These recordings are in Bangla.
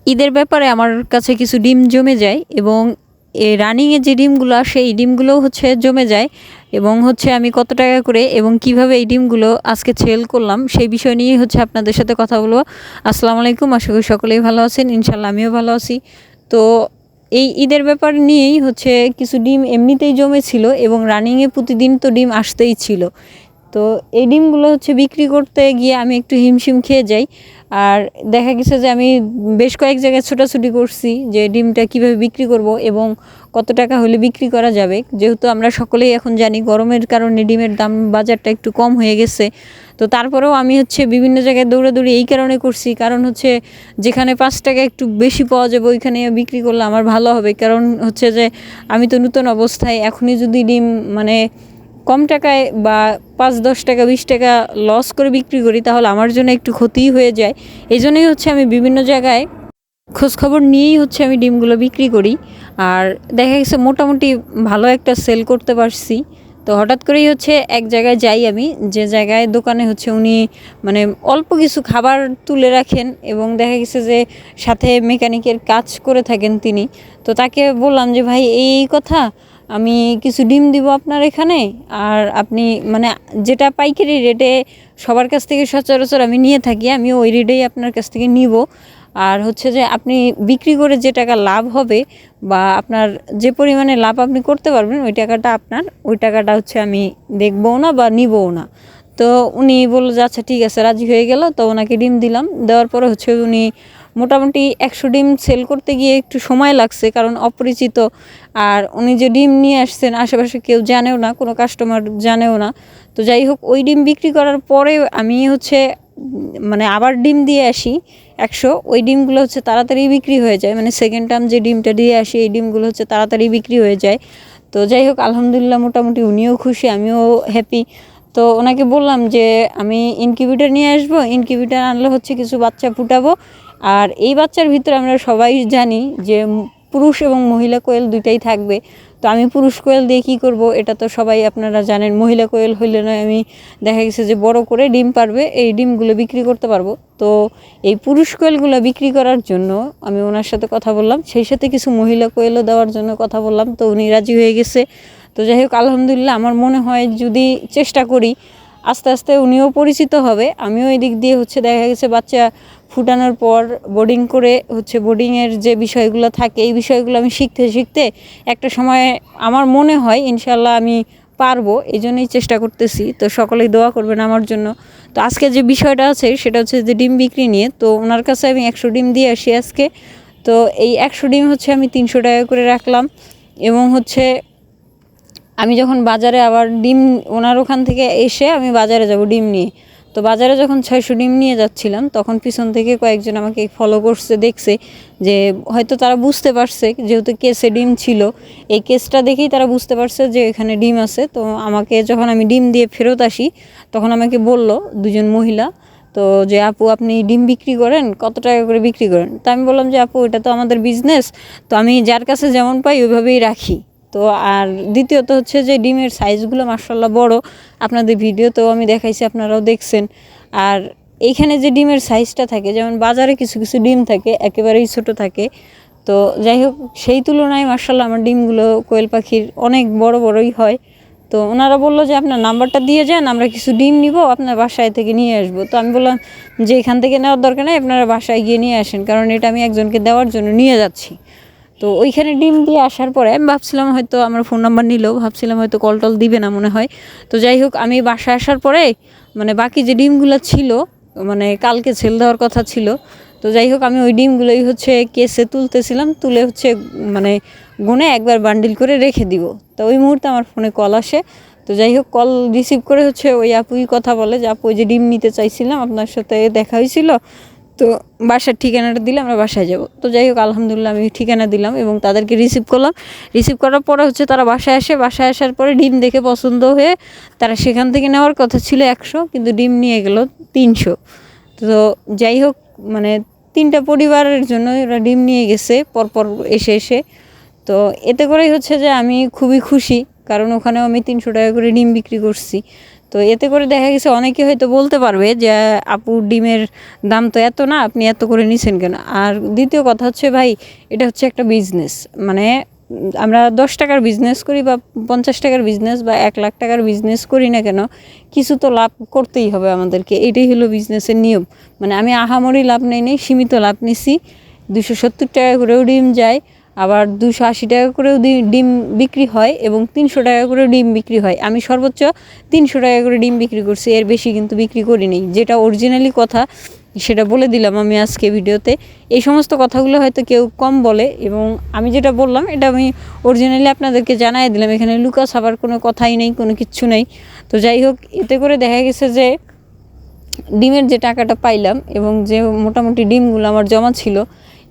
ঈদের ব্যাপারে আমার কাছে কিছু ডিম জমে যায় এবং রানিংয়ে যে ডিমগুলো আসে এই ডিমগুলোও হচ্ছে জমে যায় এবং হচ্ছে আমি কত টাকা করে এবং কিভাবে এই ডিমগুলো আজকে সেল করলাম সেই বিষয় নিয়ে হচ্ছে আপনাদের সাথে কথা বলবো। আসসালামু আলাইকুম, আশা করি সকলেই ভালো আছেন, ইনশাল্লাহ আমিও ভালো আছি। তো এই ঈদের ব্যাপার নিয়েই হচ্ছে কিছু ডিম এমনিতেই জমেছিল এবং রানিংয়ে প্রতিদিন তো ডিম আসতেই ছিল। তো এই ডিমগুলো হচ্ছে বিক্রি করতে গিয়ে আমি একটু হিমশিম খেয়ে যাই। আর দেখা গেছে যে আমি বেশ কয়েক জায়গায় ছোটাছুটি করছি যে ডিমটা কিভাবে বিক্রি করব এবং কত টাকা হলে বিক্রি করা যাবে, যেহেতু আমরা সকলেই এখন জানি গরমের কারণে ডিমের দাম বাজারটা একটু কম হয়ে গেছে। তো তারপরেও আমি হচ্ছে বিভিন্ন জায়গায় দৌড়াদৌড়ি এই কারণে করছি, কারণ হচ্ছে যেখানে 5 টাকা একটু বেশি পাওয়া যাবে ওইখানে বিক্রি করলে আমার ভালো হবে। কারণ হচ্ছে যে আমি তো নতুন অবস্থায়, এখনই যদি ডিম মানে কম টাকায় বা 5-10 টাকা 20 টাকা লস করে বিক্রি করি তাহলে আমার জন্য একটু ক্ষতিই হয়ে যায়। এই জন্যই হচ্ছে আমি বিভিন্ন জায়গায় খোঁজখবর নিয়েই হচ্ছে আমি ডিমগুলো বিক্রি করি। আর দেখা গেছে মোটামুটি ভালো একটা সেল করতে পারছি। তো হঠাৎ করেই হচ্ছে এক জায়গায় যাই আমি, যে জায়গায় দোকানে হচ্ছে উনি মানে অল্প কিছু খাবার তুলে রাখেন এবং দেখা গেছে যে সাথে মেকানিকের কাজ করে থাকেন তিনি। তো তাকে বললাম যে ভাই এই কথা, আমি কিছু ডিম দিব আপনার এখানে, আর আপনি মানে যেটা পাইকারি রেটে সবার কাছ থেকে সচরাচর আমি নিয়ে থাকি আমি ওই রেটেই আপনার কাছ থেকে নিব। আর হচ্ছে যে আপনি বিক্রি করে যে টাকা লাভ হবে বা আপনার যে পরিমাণে লাভ আপনি করতে পারবেন ওই টাকাটা আপনার, ওই টাকাটা হচ্ছে আমি দেখবও না বা নিবও না। তো উনি বললো যে আচ্ছা ঠিক আছে, রাজি হয়ে গেল। তো ওনাকে ডিম দিলাম, দেওয়ার পরে হচ্ছে উনি মোটামুটি 100 ডিম সেল করতে গিয়ে একটু সময় লাগছে, কারণ অপরিচিত। আর উনি যে ডিম নিয়ে আসছেন আশেপাশে কেউ জানেও না, কোনো কাস্টমার জানেও না। তো যাই হোক, ওই ডিম বিক্রি করার পরে আমি হচ্ছে মানে আবার ডিম দিয়ে আসি 100। ওই ডিমগুলো হচ্ছে তাড়াতাড়ি বিক্রি হয়ে যায়, মানে সেকেন্ড টাইম যে ডিমটা দিয়ে আসি এই ডিমগুলো হচ্ছে তাড়াতাড়ি বিক্রি হয়ে যায়। তো যাই হোক, আলহামদুলিল্লাহ মোটামুটি উনিও খুশি, আমিও হ্যাপি। তো ওনাকে বললাম যে আমি ইনকিউবেটর নিয়ে আসবো, ইনকিউবেটর আনলে হচ্ছে কিছু বাচ্চা ফুটাবো। আর এই বাচ্চার ভিতরে আমরা সবাই জানি যে পুরুষ এবং মহিলা কোয়েল দুইটাই থাকবে। তো আমি পুরুষ কোয়েল দিয়ে কী করবো এটা তো সবাই আপনারা জানেন, মহিলা কোয়েল হইলে নয় আমি দেখা গেছে যে বড় করে ডিম পারবে, এই ডিমগুলো বিক্রি করতে পারবো। তো এই পুরুষ কোয়েলগুলো বিক্রি করার জন্য আমি ওনার সাথে কথা বললাম, সেই সাথে কিছু মহিলা কোয়েলও দেওয়ার জন্য কথা বললাম। তো উনি রাজি হয়ে গেছে। তো যাই হোক, আলহামদুলিল্লাহ আমার মনে হয় যদি চেষ্টা করি আস্তে আস্তে উনিও পরিচিত হবে, আমিও এই দিক দিয়ে হচ্ছে দেখা গেছে বাচ্চা ফুটানোর পর বোর্ডিং করে হচ্ছে বোর্ডিংয়ের যে বিষয়গুলো থাকে এই বিষয়গুলো আমি শিখতে শিখতে একটা সময় আমার মনে হয় ইনশাল্লাহ আমি পারবো, এই জন্যই চেষ্টা করতেছি। তো সকলেই দোয়া করবেন আমার জন্য। তো আজকে যে বিষয়টা আছে সেটা হচ্ছে যে ডিম বিক্রি নিয়ে। তো ওনার কাছে আমি 100 ডিম দিয়ে আসি আজকে। তো এই 100 ডিম হচ্ছে আমি 300 টাকা করে রাখলাম এবং হচ্ছে আমি যখন বাজারে আবার ডিম ওনার ওখান থেকে এসে আমি বাজারে যাব ডিম নিয়ে। তো বাজারে যখন 600 ডিম নিয়ে যাচ্ছিলাম তখন পিছন থেকে কয়েকজন আমাকে ফলো করছে, দেখছে যে হয়তো তারা বুঝতে পারছে যেহেতু কেসে ডিম ছিল, এই কেসটা দেখেই তারা বুঝতে পারছে যে এখানে ডিম আছে। তো আমাকে যখন আমি ডিম দিয়ে ফেরত আসি তখন আমাকে বলল দুজন মহিলা, তো যে আপু আপনি ডিম বিক্রি করেন, কত টাকা করে বিক্রি করেন? তো আমি বললাম যে আপু এটা তো আমাদের বিজনেস, তো আমি যার কাছে যেমন পাই ওইভাবেই রাখি। তো আর দ্বিতীয়ত হচ্ছে যে ডিমের সাইজগুলো মাশাআল্লাহ বড়, আপনাদের ভিডিওতেও আমি দেখাইছি, আপনারাও দেখছেন। আর এইখানে যে ডিমের সাইজটা থাকে, যেমন বাজারে কিছু কিছু ডিম থাকে একেবারেই ছোট থাকে। তো যাই হোক, সেই তুলনায় মাশাআল্লাহ আমার ডিমগুলো কোয়েল পাখির অনেক বড় বড়ই হয়। তো ওনারা বললো যে আপনার নাম্বারটা দিয়ে যান, আমরা কিছু ডিম নিব, আপনার বাসায় থেকে নিয়ে আসবো। তো আমি বললাম যে এখান থেকে নেওয়ার দরকার নেই, আপনারা বাসায় গিয়ে নিয়ে আসেন, কারণ এটা আমি একজনকে দেওয়ার জন্য নিয়ে যাচ্ছি। তো ওইখানে ডিম দিয়ে আসার পরে আমি ভাবছিলাম হয়তো আমার ফোন নাম্বার নিলেও ভাবছিলাম হয়তো কল টল দিবে না মনে হয়। তো যাই হোক, আমি বাসায় আসার পরে মানে বাকি যে ডিমগুলো ছিল মানে কালকে সেল দেওয়ার কথা ছিল, তো যাই হোক আমি ওই ডিমগুলোই হচ্ছে কেসে তুলতেছিলাম, তুলে হচ্ছে মানে গুনে একবার বান্ডিল করে রেখে দিব। তো ওই মুহূর্তে আমার ফোনে কল আসে। তো যাই হোক, কল রিসিভ করে হচ্ছে ওই আপুই কথা বলে যে আপু ওই যে ডিম নিতে চাইছিলাম, আপনার সাথে দেখা হয়েছিল, তো বাসার ঠিকানাটা দিলে আমরা বাসায় যাব। তো যাই হোক, আলহামদুলিল্লাহ আমি ঠিকানা দিলাম এবং তাদেরকে রিসিভ করলাম। রিসিভ করার পরে হচ্ছে তারা বাসায় আসে, বাসায় আসার পরে ডিম দেখে পছন্দ হয়ে তারা সেখান থেকে নেওয়ার কথা ছিল 100, কিন্তু ডিম নিয়ে গেল 300। তো যাই হোক, মানে 3টা পরিবারের জন্য ওরা ডিম নিয়ে গেছে পরপর এসে এসে। তো এতে করেই হচ্ছে যে আমি খুবই খুশি, কারণ ওখানেও আমি 300 টাকা করে ডিম বিক্রি করছি। তো এতে করে দেখা গেছে অনেকে হয়তো বলতে পারবে যে আপু ডিমের দাম তো এত না, আপনি এত করে নিছেন কেন। আর দ্বিতীয় কথা হচ্ছে ভাই, এটা হচ্ছে একটা বিজনেস, মানে আমরা 10 টাকার বিজনেস করি বা 50 টাকার বিজনেস বা 1 লাখ টাকার বিজনেস করি না কেন, কিছু তো লাভ করতেই হবে আমাদেরকে, এটাই হলো বিজনেসের নিয়ম। মানে আমি আহামরি লাভ নেই, সীমিত লাভ নিছি। 270 টাকা করেও ডিম যায়, আবার 280 টাকা করেও ডিম বিক্রি হয় এবং 300 টাকা করেও ডিম বিক্রি হয়। আমি সর্বোচ্চ 300 টাকা করে ডিম বিক্রি করছি, এর বেশি কিন্তু বিক্রি করিনি। যেটা অরিজিনালি কথা সেটা বলে দিলাম আমি আজকে ভিডিওতে। এই সমস্ত কথাগুলো হয়তো কেউ কম বলে এবং আমি যেটা বললাম এটা আমি অরিজিনালি আপনাদেরকে জানাই দিলাম, এখানে লুকাস হবার কোনো কথাই নেই, কোনো কিচ্ছু নেই। তো যাই হোক, এতে করে দেখা গেছে যে ডিমের যে টাকাটা পাইলাম এবং যে মোটামুটি ডিমগুলো আমার জমা ছিল,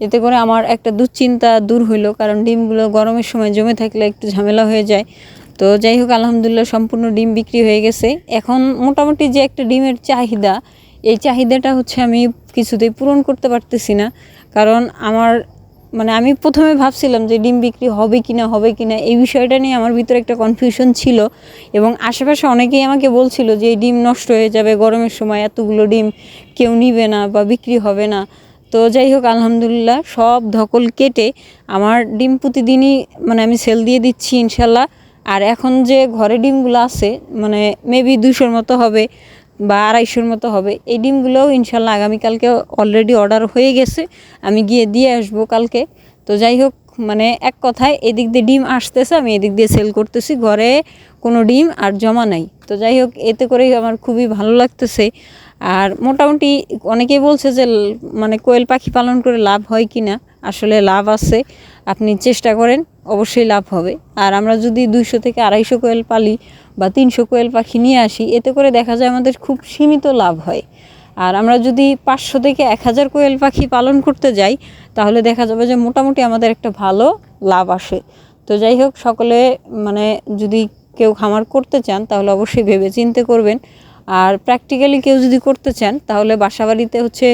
এতে করে আমার একটা দুশ্চিন্তা দূর হইলো, কারণ ডিমগুলো গরমের সময় জমে থাকলে একটু ঝামেলা হয়ে যায়। তো যাই হোক, আলহামদুলিল্লাহ সম্পূর্ণ ডিম বিক্রি হয়ে গেছে। এখন মোটামুটি যে একটা ডিমের চাহিদা, এই চাহিদাটা হচ্ছে আমি কিছুতেই পূরণ করতে পারতেছি না। কারণ আমার মানে আমি প্রথমে ভাবছিলাম যে ডিম বিক্রি হবে কি না এই বিষয়টা নিয়ে আমার ভিতরে একটা কনফিউশন ছিল এবং আশেপাশে অনেকেই আমাকে বলছিল যে এই ডিম নষ্ট হয়ে যাবে, গরমের সময় এতগুলো ডিম কেউ নিবে না বা বিক্রি হবে না। তো যাই হোক, আলহামদুলিল্লাহ সব ধকল কেটে আমার ডিম প্রতিদিনই মানে আমি সেল দিয়ে দিচ্ছি ইনশাল্লাহ। আর এখন যে ঘরে ডিমগুলো আছে মানে মেবি 200-র মতো হবে বা 250-র মতো হবে, এই ডিমগুলোও ইনশাল্লাহ আগামীকালকে অলরেডি অর্ডার হয়ে গেছে, আমি গিয়ে দিয়ে আসবো কালকে। তো যাই হোক, মানে এক কথায় এদিক দিয়ে ডিম আসতেছে, আমি এদিক দিয়ে সেল করতেছি, ঘরে কোনো ডিম আর জমা নাই। তো যাই হোক, এতে করেই আমার খুবই ভালো লাগতেছে। আর মোটামুটি অনেকেই বলছে যে মানে কোয়েল পাখি পালন করে লাভ হয় কি না, আসলে লাভ আছে, আপনি চেষ্টা করেন অবশ্যই লাভ হবে। আর আমরা যদি 200 থেকে 250 কোয়েল পালি বা 300 কোয়েল পাখি নিয়ে আসি, এতে করে দেখা যায় আমাদের খুব সীমিত লাভ হয়। আর আমরা যদি 500 থেকে 1000 কোয়েল পাখি পালন করতে যাই, তাহলে দেখা যাবে যে মোটামুটি আমাদের একটা ভালো লাভ আসে। তো যাই হোক, সকলে মানে যদি কেউ খামার করতে চান তাহলে অবশ্যই ভেবে চিন্তে করবেন। আর প্র্যাকটিক্যালি কেউ যদি করতে চান তাহলে বাসাবাড়িতে হচ্ছে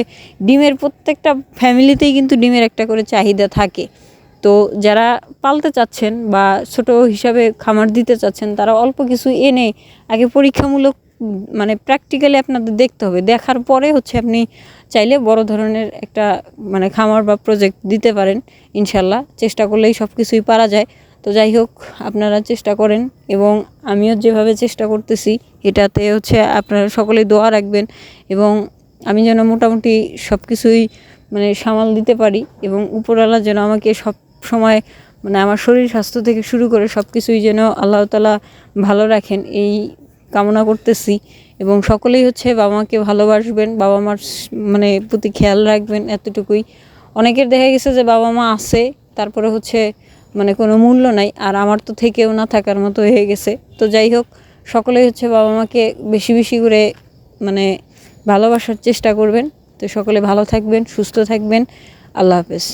ডিমের প্রত্যেকটা ফ্যামিলিতেই কিন্তু ডিমের একটা করে চাহিদা থাকে। তো যারা পালতে চাচ্ছেন বা ছোট হিসাবে খামার দিতে চাচ্ছেন, তারা অল্প কিছু এনে আগে পরীক্ষামূলক মানে প্র্যাকটিক্যালি আপনাদের দেখতে হবে, দেখার পরে হচ্ছে আপনি চাইলে বড় ধরনের একটা মানে খামার বা প্রজেক্ট দিতে পারেন ইনশাল্লাহ। চেষ্টা করলেই সব কিছুই পারা যায়। তো যাই হোক, আপনারা চেষ্টা করেন এবং আমিও যেভাবে চেষ্টা করতেছি এটাতে হচ্ছে আপনারা সকলেই দোয়া রাখবেন এবং আমি যেন মোটামুটি সব কিছুই মানে সামাল দিতে পারি এবং উপরওয়ালা যেন আমাকে সব সময় মানে আমার শরীর স্বাস্থ্য থেকে শুরু করে সব কিছুই যেন আল্লাহ তাআলা ভালো রাখেন, এই কামনা করতেছি। এবং সকলেই হচ্ছে বাবা মাকে ভালোবাসবেন, বাবা মার মানে প্রতি খেয়াল রাখবেন, এতটুকুই। অনেকের দেখা গেছে যে বাবা মা আছে তারপরে হচ্ছে মানে কোনো মূল্য নাই, আর আমার তো থেকেও না থাকার মতো হয়ে গেছে। তো যাই হোক, সকলেই হচ্ছে বাবা মাকে বেশি বেশি করে মানে ভালোবাসার চেষ্টা করবেন। তো সকলে ভালো থাকবেন, সুস্থ থাকবেন। আল্লাহ হাফেজ।